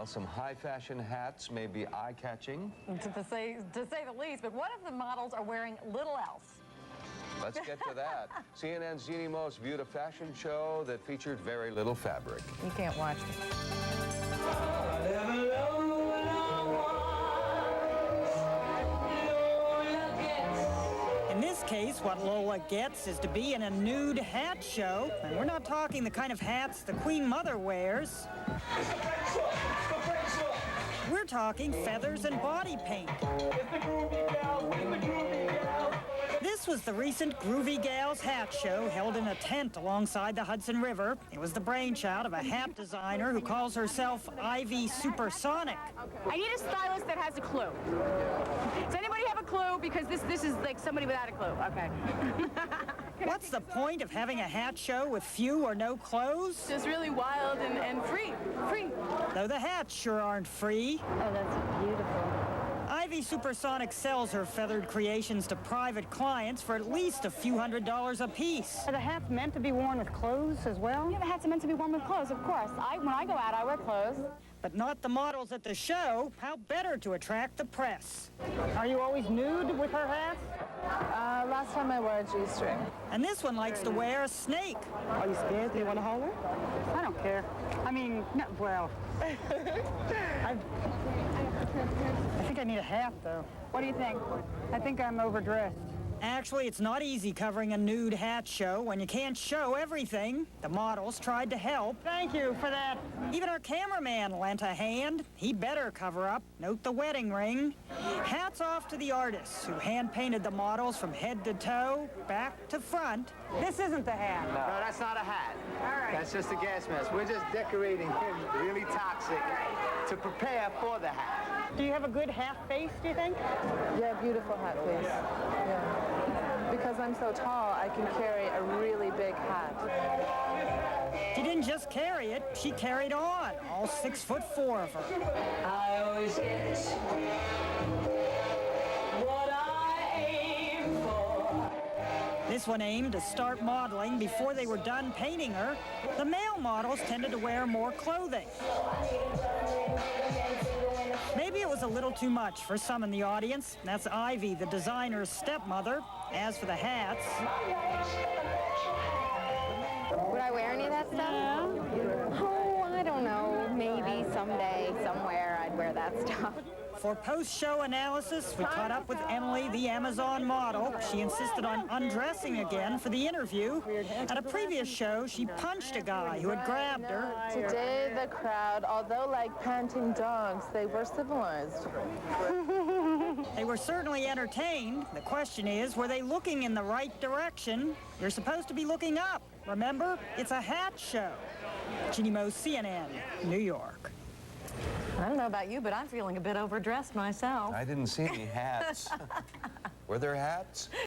some high fashion hats may be eye-catching. To say the least, but one of the models are wearing little else. Let's get to that. CNN's Jeanne Moos viewed a fashion show that featured very little fabric. You can't watch me. In this case, what Lola gets is to be in a nude hat show. And we're not talking the kind of hats the Queen Mother wears. We're talking feathers and body paint. This was the recent Groovy Gals hat show held in a tent alongside the Hudson River. It was the brainchild of a hat designer who calls herself Ivy Supersonic. I need a stylist that has a clue. Does anybody have a clue? Because this is like somebody without a clue. Okay. What's the point of having a hat show with few or no clothes? Just really wild and free. Though the hats sure aren't free. Oh, that's beautiful. Ivy Supersonic sells her feathered creations to private clients for at least a few $100s a piece. Are the hats meant to be worn with clothes as well? Yeah, the hats are meant to be worn with clothes, of course. When I go out, I wear clothes. But not the models at the show. How better to attract the press? Are you always nude with her hats? Last time I wore a G-string. And this one likes to wear a snake. Are you scared? Do you want to hold her? I don't care. I mean, no, well, I think I need a hat, though. What do you think? I think I'm overdressed. Actually, it's not easy covering a nude hat show when you can't show everything. The models tried to help. Thank you for that. Even our cameraman lent a hand. He better cover up. Note the wedding ring. Hats off to the artists who hand-painted the models from head to toe, back to front. This isn't the hat. No, that's not a hat. All right. That's just a gas mask. We're just decorating him really toxic to prepare for the hat. Do you have a good hat face, do you think? Yeah, beautiful hat face. Yeah. Because I'm so tall, I can carry a really big hat. She didn't just carry it, she carried on, all 6'4" of her. I always get what I aim for. This one aimed to start modeling before they were done painting her. The male models tended to wear more clothing. Maybe it was a little too much for some in the audience. That's Ivy, the designer's stepmother. As for the hats... Would I wear any of that stuff? Oh, I don't know. Maybe someday, somewhere, I'd wear that stuff. For post-show analysis, we caught up with Emily, the Amazon model. She insisted on undressing again for the interview. At a previous show, she punched a guy who had grabbed her. Today, the crowd, although like panting dogs, they were civilized. They were certainly entertained. The question is, were they looking in the right direction? You're supposed to be looking up. Remember, it's a hat show. Jeanne Moos, CNN, New York. I don't know about you, but I'm feeling a bit overdressed myself. I didn't see any hats. Were there hats?